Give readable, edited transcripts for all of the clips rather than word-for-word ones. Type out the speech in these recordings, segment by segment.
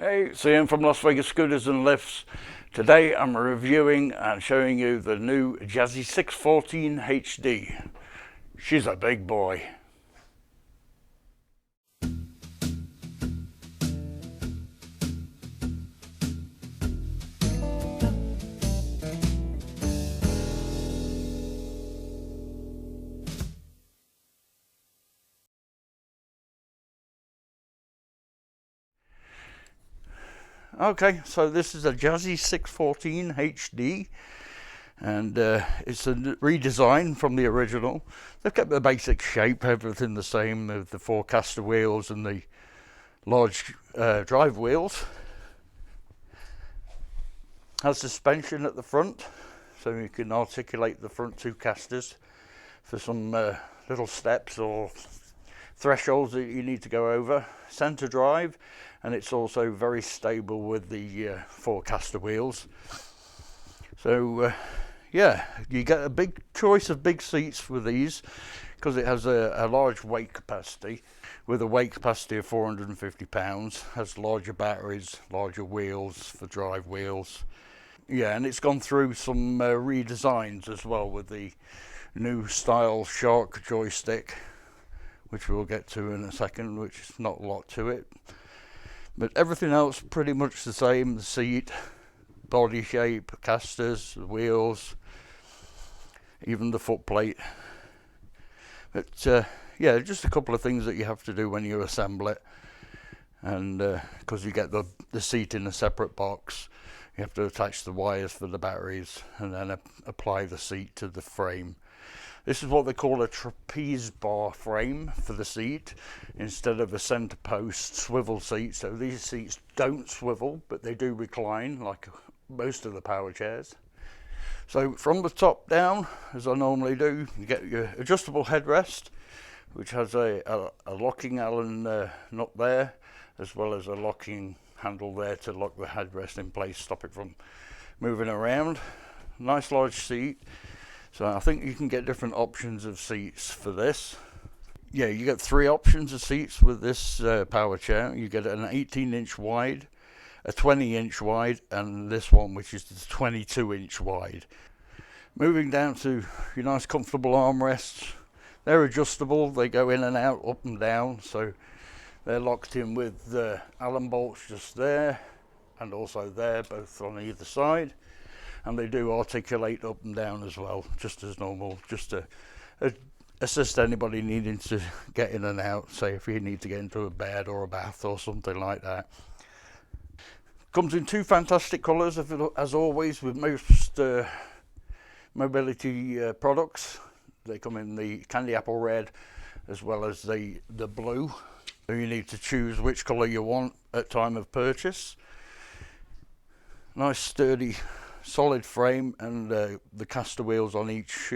Hey, it's Ian from Las Vegas Scooters and Lifts. Today I'm reviewing and showing you the new Jazzy 614 HD. She's a big boy. Okay, so this is a Jazzy 614 HD, and it's a redesign from the original. They've kept the basic shape, everything the same, with the four caster wheels and the large drive wheels. Has suspension at the front, so you can articulate the front two casters for some little steps or thresholds that you need to go over. Center drive, and it's also very stable with the four caster wheels. So yeah, you get a big choice of big seats with these because it has a large weight capacity. With a weight capacity of 450 pounds, has larger batteries, larger wheels for drive wheels. Yeah, and it's gone through some redesigns as well with the new style Shark joystick, which we'll get to in a second, which is not a lot to it. But everything else pretty much the same: the seat, body shape, casters, the wheels, even the footplate. But yeah, just a couple of things that you have to do when you assemble it. And because you get the seat in a separate box, you have to attach the wires for the batteries and then apply the seat to the frame. This is what they call a trapeze bar frame for the seat instead of a center post swivel seat. So these seats don't swivel, but they do recline like most of the power chairs. So from the top down, as I normally do, you get your adjustable headrest, which has a locking Allen nut there, as well as a locking handle there to lock the headrest in place, stop it from moving around. Nice large seat. So I think you can get different options of seats for this. Yeah, you get three options of seats with this power chair. You get an 18-inch wide, a 20-inch wide, and this one, which is the 22-inch wide. Moving down to your nice comfortable armrests. They're adjustable. They go in and out, up and down. So they're locked in with Allen bolts just there and also there, both on either side. And they do articulate up and down as well, just as normal, just to assist anybody needing to get in and out, say if you need to get into a bed or a bath or something like that. Comes in two fantastic colours, as always, with most mobility products. They come in the candy apple red as well as the blue. So you need to choose which colour you want at time of purchase. Nice sturdy solid frame, and the caster wheels on each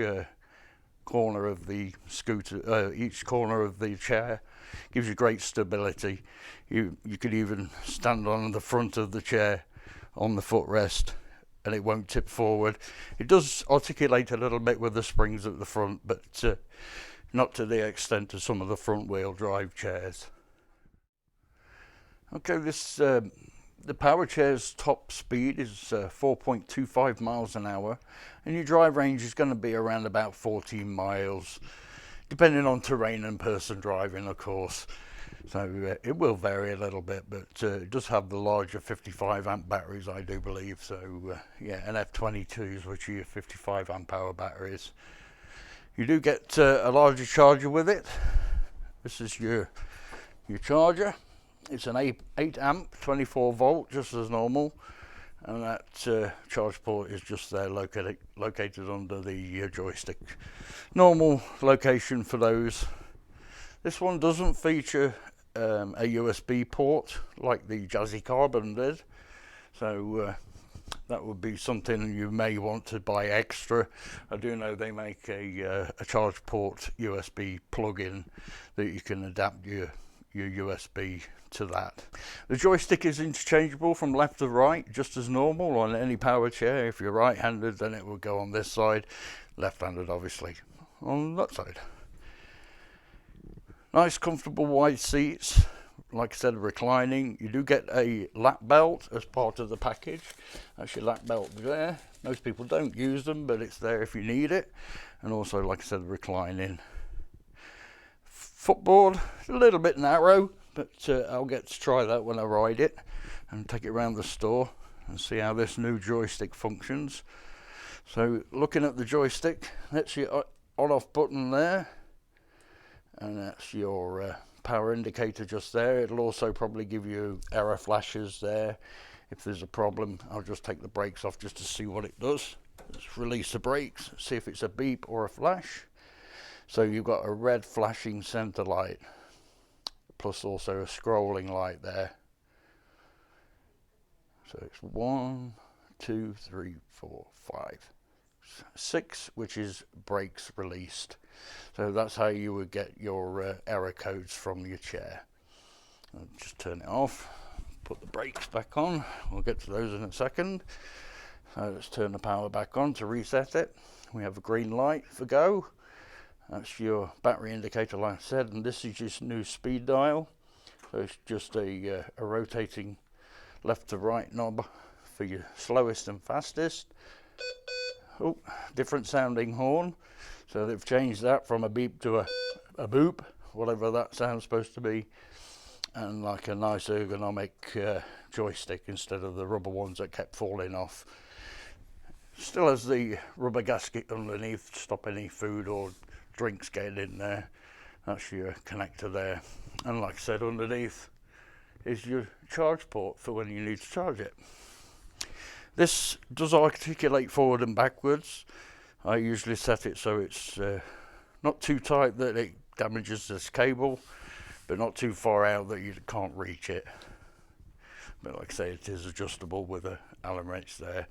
corner of the scooter, each corner of the chair, gives you great stability. You could even stand on the front of the chair on the footrest and it won't tip forward. It does articulate a little bit with the springs at the front, but not to the extent of some of the front wheel drive chairs. Okay, this the power chair's top speed is 4.25 miles an hour, and your drive range is going to be around about 14 miles, depending on terrain and person driving, of course. So it will vary a little bit, but it does have the larger 55 amp batteries, I do believe. So yeah, and F22s, which are your 55 amp hour batteries. You do get a larger charger with it. This is your charger. It's an 8 amp 24 volt, just as normal, and that charge port is just there, located under the joystick. Normal location for those. This one doesn't feature a USB port like the Jazzy Carbon did, so that would be something you may want to buy extra. I do know they make a charge port USB plug-in that you can adapt your USB to that. The joystick is interchangeable from left to right, just as normal on any power chair. If you're right-handed, then it will go on this side. Left-handed, obviously, on that side. Nice, comfortable wide seats like I said, reclining. You do get a lap belt as part of the package. That's your lap belt there. Most people don't use them, but it's there if you need it. And also, like I said, reclining. Footboard, a little bit narrow, but I'll get to try that when I ride it and take it around the store and see how this new joystick functions. So looking at the joystick, that's your on-off button there, and that's your power indicator just there. It'll also probably give you error flashes there. If there's a problem, I'll just take the brakes off just to see what it does. Let's release the brakes, see if it's a beep or a flash. So you've got a red flashing center light, plus also a scrolling light there. So it's 1, 2, 3, 4, 5, 6, which is brakes released. So that's how you would get your error codes from your chair. I'll just turn it off, put the brakes back on. We'll get to those in a second. So let's turn the power back on to reset it. We have a green light for go. That's your battery indicator, like I said, and this is your new speed dial. So it's just a rotating left to right knob for your slowest and fastest. Oh, different sounding horn. So they've changed that from a beep to a boop, whatever that sound's supposed to be. And like a nice ergonomic joystick instead of the rubber ones that kept falling off. Still has the rubber gasket underneath to stop any food or drinks getting in there. That's your connector there. And like I said, underneath is your charge port for when you need to charge it. This does articulate forward and backwards. I usually set it so it's not too tight that it damages this cable, but not too far out that you can't reach it. But like I say, it is adjustable with a Allen wrench there.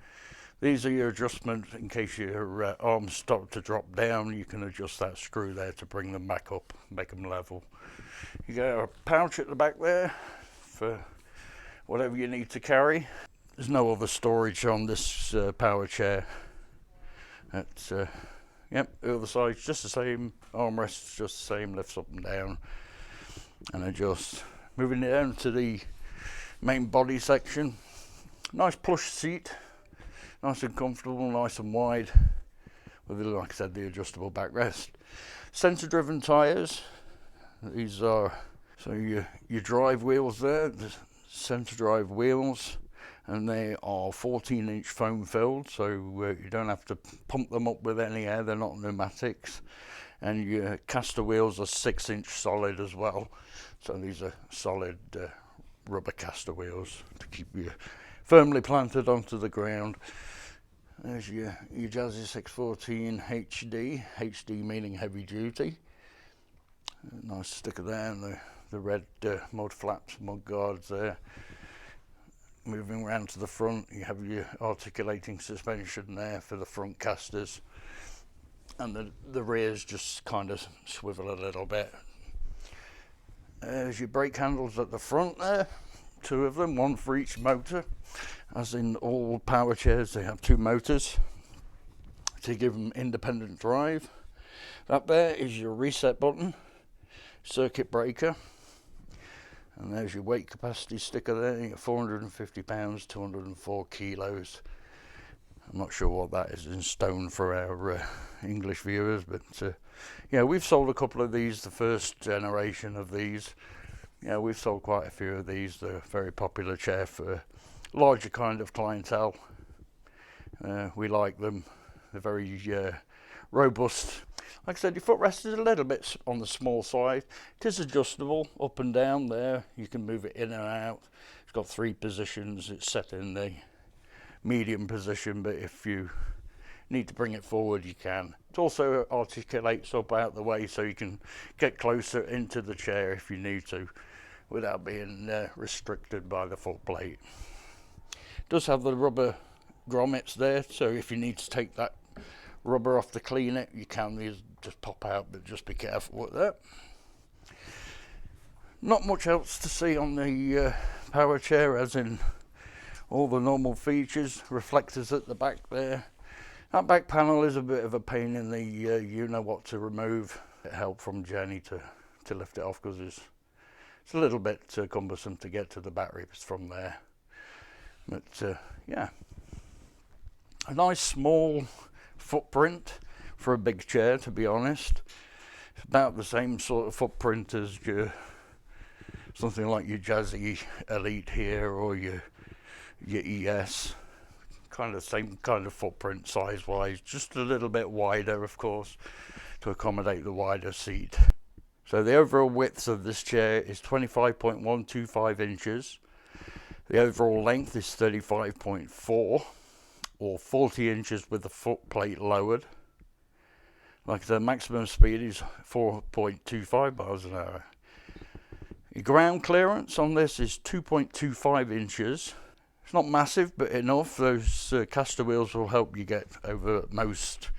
These are your adjustments in case your arms start to drop down. You can adjust that screw there to bring them back up, make them level. You got a pouch at the back there for whatever you need to carry. There's no other storage on this power chair. That's yep, the other side's just the same. Armrest's just the same, lifts up and down and adjusts. Moving down to the main body section. Nice plush seat. Nice and comfortable, nice and wide, with, like I said, the adjustable backrest. Sensor driven tyres. These are, so your drive wheels there, the center drive wheels, and they are 14-inch foam filled, so you don't have to pump them up with any air. They're not pneumatics. And your caster wheels are 6-inch solid as well, so these are solid rubber caster wheels to keep you firmly planted onto the ground. There's your Jazzy 614 HD, HD meaning heavy duty. Nice sticker there, and the red mud flaps, mud guards there. Moving around to the front, you have your articulating suspension there for the front casters, and the rears just kind of swivel a little bit. There's your brake handles at the front there, 2 of them, 1 for each motor. As in all power chairs, they have 2 motors to give them independent drive. That there is your reset button, circuit breaker, and there's your weight capacity sticker there. You get 450 pounds, 204 kilos. I'm not sure what that is in stone for our English viewers, but yeah, we've sold a couple of these, the first generation of these. Yeah, we've sold quite a few of these. They're a very popular chair for larger kind of clientele. We like them. They're very robust. Like I said, your footrest is a little bit on the small side. It is adjustable up and down there. You can move it in and out. It's got 3 positions. It's set in the medium position, but if you need to bring it forward, you can. It also articulates up out the way, so you can get closer into the chair if you need to, without being restricted by the foot plate. It does have the rubber grommets there, so if you need to take that rubber off to clean it, you can. These just pop out, but just be careful with that. Not much else to see on the power chair, as in all the normal features. Reflectors at the back there. That back panel is a bit of a pain in the you know what to remove. It helped from Jenny to lift it off, because there's It's a little bit cumbersome to get to the batteries from there, but yeah, a nice small footprint for a big chair, to be honest. It's about the same sort of footprint as your something like your Jazzy Elite here, or your ES. Kind of same kind of footprint size wise, just a little bit wider, of course, to accommodate the wider seat. So the overall width of this chair is 25.125 inches. The overall length is 35.4, or 40 inches with the foot plate lowered. Like the maximum speed is 4.25 miles an hour. The ground clearance on this is 2.25 inches. It's not massive, but enough. Those caster wheels will help you get over most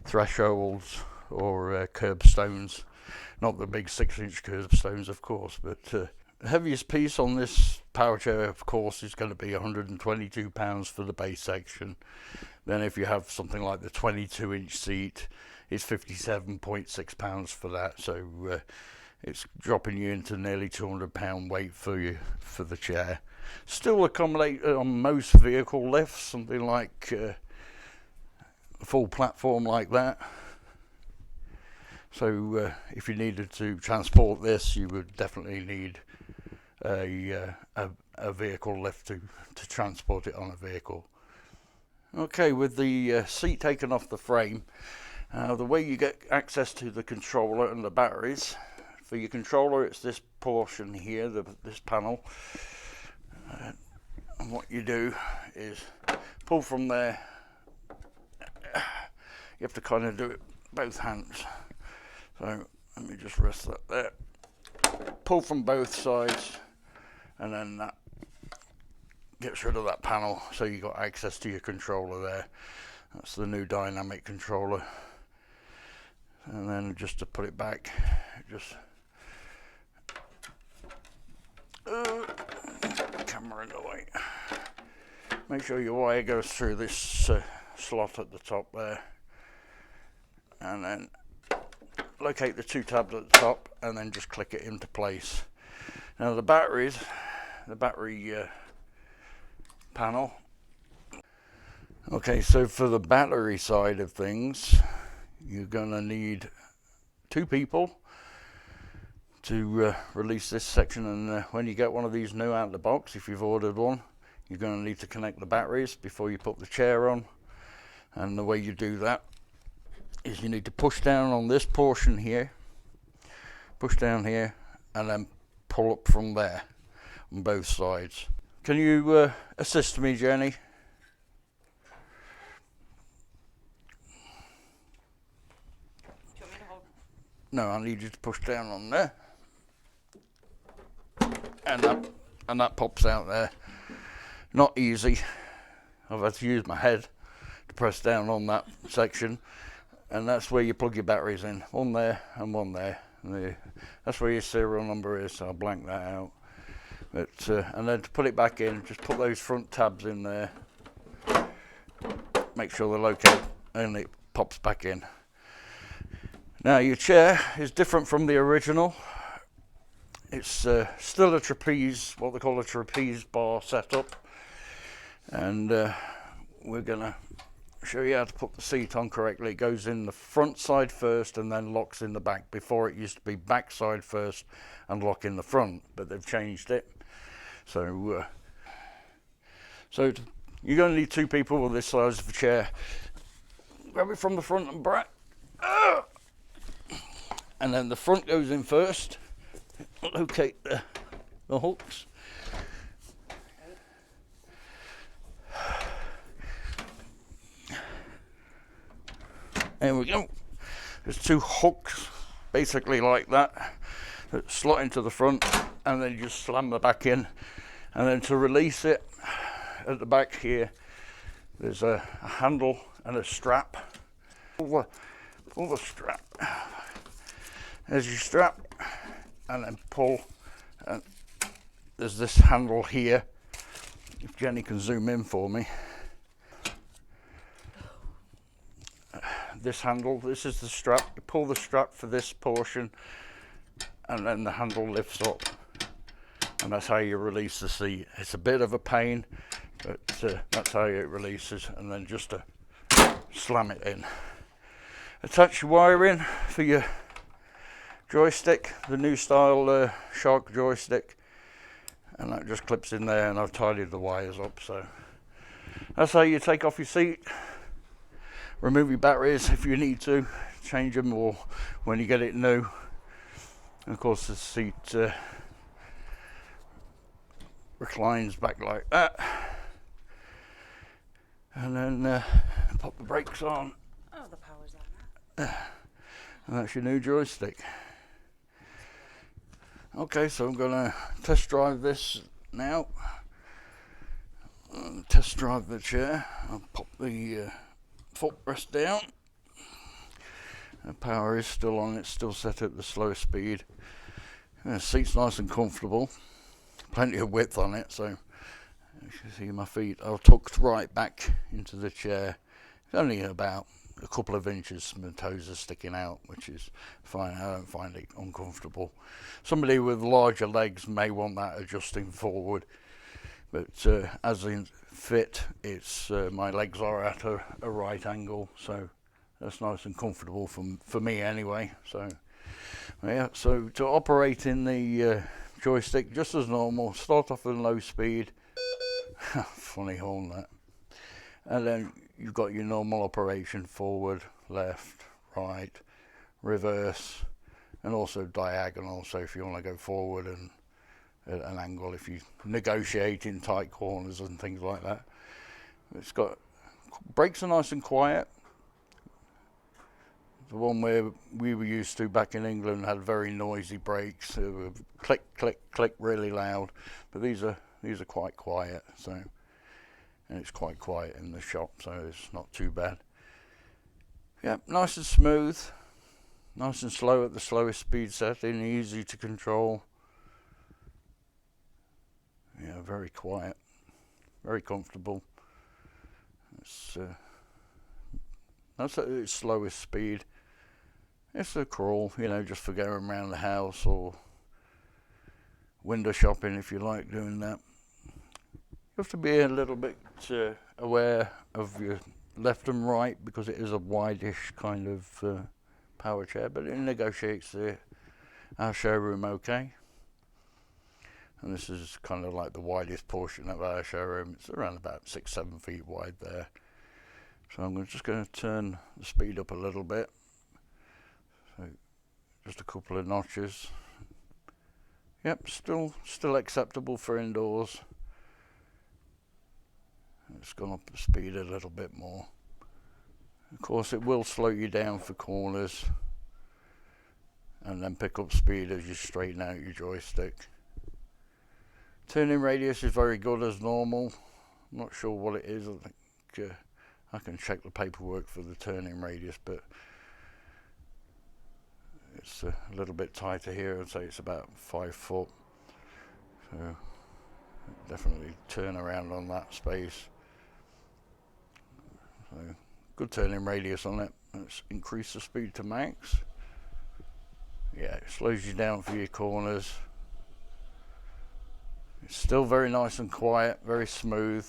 thresholds or curbstones. Not the big 6-inch curbstones, of course, but the heaviest piece on this power chair, of course, is going to be 122 pounds for the base section. Then if you have something like the 22-inch seat, it's 57.6 pounds for that. So it's dropping you into nearly 200 pound weight for the chair. Still accommodate on most vehicle lifts, something like a full platform like that. So if you needed to transport this, you would definitely need a vehicle lift to transport it on a vehicle. Okay, with the seat taken off the frame, the way you get access to the controller and the batteries, for your controller it's this portion here, this panel, and what you do is pull from there. You have to kind of do it both hands. So let me just rest that there. Pull from both sides, and then that gets rid of that panel, so you got access to your controller there. That's the new dynamic controller. And then just to put it back, just camera in the way. Make sure your wire goes through this slot at the top there, and then locate the two tabs at the top, and then just click it into place. Now the battery panel. Okay, so for the battery side of things, you're gonna need 2 people to release this section, and when you get one of these new out of the box, if you've ordered one, you're going to need to connect the batteries before you put the chair on. And the way you do that is you need to push down on this portion here, push down here, and then pull up from there on both sides. Can you assist me, Jenny? Do you want me to hold? No, I need you to push down on there, and that pops out there. Not easy. I've had to use my head to press down on that section, and that's where you plug your batteries in. One there and one there. And that's where your serial number is, so I'll blank that out. But and then to put it back in, just put those front tabs in there. Make sure they're located, and it pops back in. Now your chair is different from the original. It's still a trapeze, what they call a trapeze bar setup, and we're gonna show you how to put the seat on correctly. It goes in the front side first and then locks in the back. Before it used to be back side first and lock in the front, but they've changed it. So you're gonna need 2 people with this size of a chair. Grab it from the front and back. And then the front goes in first. Locate the hooks. There we go. There's 2 hooks, basically like that slot into the front, and then you just slam the back in. And then to release it, at the back here, there's a handle and a strap. Pull the strap. There's your strap, and then pull, and there's this handle here. If Jenny can zoom in for me. This handle, this is the strap. You pull the strap for this portion, and then the handle lifts up, and that's how you release the seat. It's a bit of a pain, but that's how it releases, and then just to slam it in. Attach your wiring for your joystick, the new style Shark joystick, and that just clips in there, and I've tidied the wires up. So that's how you take off your seat, remove your batteries if you need to, change them, or when you get it new. And of course the seat reclines back like that, and then pop the brakes on. Oh, the power's on that. And that's your new joystick. Okay, so I'm gonna test drive this now. Test drive the chair. I'll pop the footrest down. The power is still on, it's still set at the slow speed. The seat's nice and comfortable. Plenty of width on it, so you can see my feet are tucked right back into the chair. It's only about a couple of inches, my toes are sticking out, which is fine. I don't find it uncomfortable. Somebody with larger legs may want that adjusting forward, but as in fit, it's my legs are at a right angle, so that's nice and comfortable for me anyway. So yeah, so to operate in the joystick, just as normal, start off at low speed. Funny horn that. And then you've got your normal operation: forward, left, right, reverse, and also diagonal. So if you want to go forward and at an angle, if you negotiate in tight corners and things like that. It's got brakes are nice and quiet. The one where we were used to back in England had very noisy brakes. They were click, click, click, really loud. But these are quite quiet. So, and it's quite quiet in the shop, so it's not too bad. Yeah, nice and smooth, nice and slow at the slowest speed setting, easy to control. Yeah, very quiet, very comfortable. That's at its slowest speed. It's a crawl, you know, just for going around the house or window shopping if you like doing that. You have to be a little bit aware of your left and right, because it is a wide-ish kind of power chair, but it negotiates our showroom okay. And this is kind of like the widest portion of our showroom. It's around about 6-7 feet wide there. So I'm just going to turn the speed up a little bit. So just a couple of notches. Yep, still acceptable for indoors. It's gone up the speed a little bit more. Of course, it will slow you down for corners, and then pick up speed as you straighten out your joystick. Turning radius is very good as normal. I'm not sure what it is. I think I can check the paperwork for the turning radius, but it's a little bit tighter here. I'd say it's about 5 foot. So definitely turn around on that space. So good turning radius on it. Let's increase the speed to max. Yeah, it slows you down for your corners. It's still very nice and quiet, very smooth.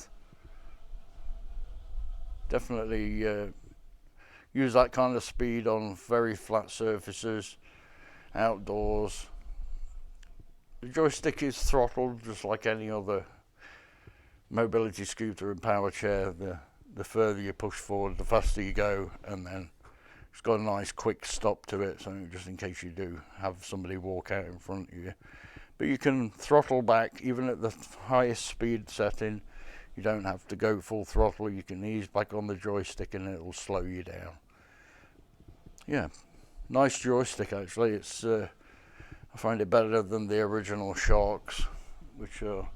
Definitely use that kind of speed on very flat surfaces, outdoors. The joystick is throttled just like any other mobility scooter and power chair. The further you push forward, the faster you go, and then it's got a nice quick stop to it, so just in case you do have somebody walk out in front of you. But you can throttle back even at the highest speed setting. You don't have to go full throttle. You can ease back on the joystick and it'll slow you down. Yeah, nice joystick actually. It's I find it better than the original Sharks, which are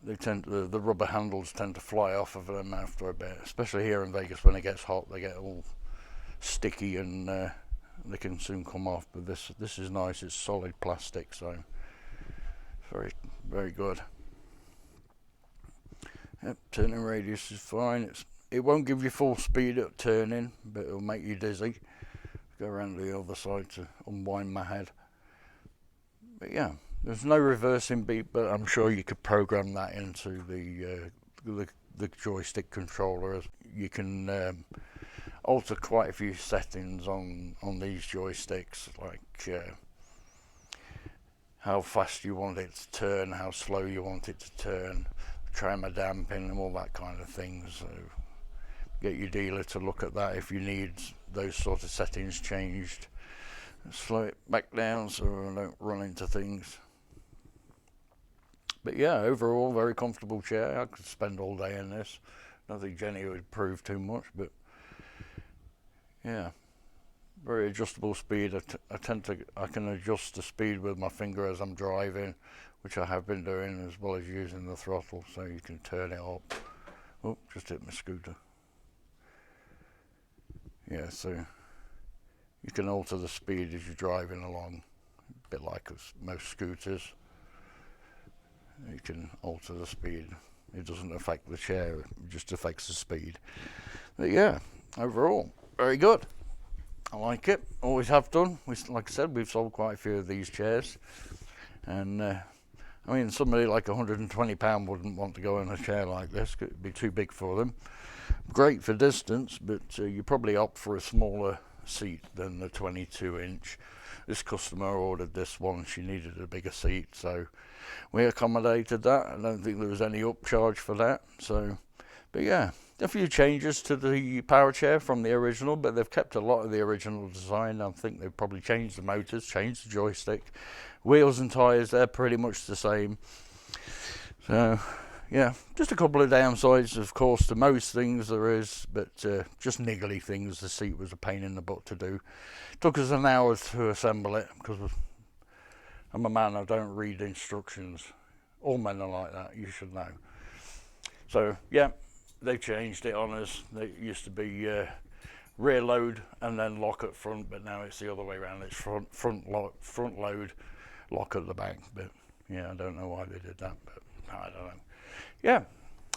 the rubber handles tend to fly off of them after a bit, especially here in Vegas when it gets hot. They get all sticky and they can soon come off. But this is nice. It's solid plastic, so very, very good. Yep, turning radius is fine. It won't give you full speed at turning, but it'll make you dizzy. Go around the other side to unwind my head. But yeah, there's no reversing beat, but I'm sure you could program that into the joystick controller. You can alter quite a few settings on these joysticks, like how fast you want it to turn, how slow you want it to turn, tremor damping, and all that kind of thing. So get your dealer to look at that if you need those sort of settings changed. Slow it back down so I don't run into things. But yeah, overall, very comfortable chair. I could spend all day in this. I don't think Jenny would approve too much, but yeah, very adjustable speed. I can adjust the speed with my finger as I'm driving, which I have been doing, as well as using the throttle, so you can turn it up. Oh, just hit my scooter. Yeah, so you can alter the speed as you're driving along, a bit like most scooters. You can alter the speed. It doesn't affect the chair, it just affects the speed. But yeah, overall, very good. I like it, always have done. Like I said, we've sold quite a few of these chairs. And I mean, somebody like £120 wouldn't want to go in a chair like this, it'd be too big for them. Great for distance, but you probably opt for a smaller seat than the 22-inch. This customer ordered this one, she needed a bigger seat, so we accommodated that. I don't think there was any upcharge for that. So, but yeah, a few changes to the power chair from the original, but they've kept a lot of the original design. I think they've probably changed the motors, changed the joystick, wheels and tyres, they're pretty much the same. So yeah, just a couple of downsides, of course, to most things there is, but just niggly things. The seat was a pain in the butt to do. It took us an hour to assemble it, because I'm a man, I don't read instructions. All men are like that, you should know. So yeah, they've changed it on us. It used to be rear load and then lock at front, but now it's the other way around. It's front load, lock at the back. But yeah, I don't know why they did that, but I don't know. Yeah,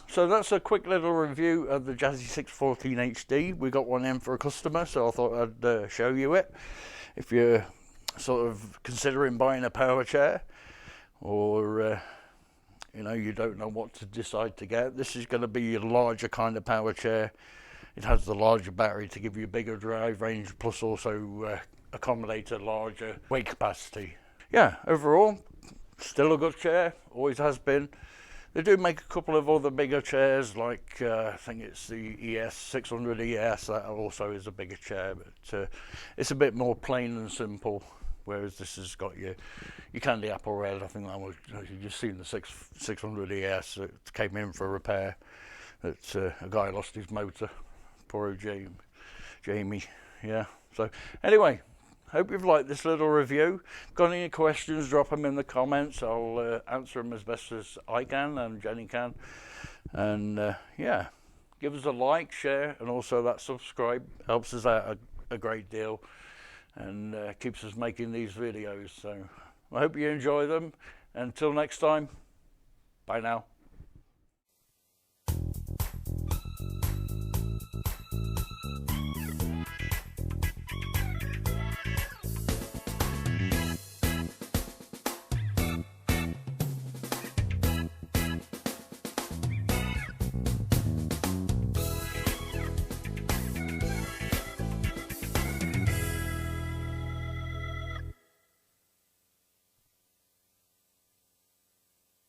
so that's a quick little review of the Jazzy 614 HD. We got one in for a customer, so I thought I'd show you it. If you're sort of considering buying a power chair, or you know, you don't know what to decide to get, this is going to be a larger kind of power chair. It has the larger battery to give you a bigger drive range, plus also accommodate a larger weight capacity. Yeah, overall, still a good chair, always has been. They do make a couple of other bigger chairs, like I think it's the 600 ES, that also is a bigger chair, but it's a bit more plain and simple, whereas this has got your candy apple red. I think that was, you've just seen the 600 ES that came in for repair, that a guy lost his motor, poor old Jamie, yeah. So anyway, hope you've liked this little review. Got any questions, drop them in the comments. I'll answer them as best as I can and Jenny can. And yeah, give us a like, share, and also that subscribe. Helps us out a great deal, and keeps us making these videos. So I hope you enjoy them. Until next time, bye now.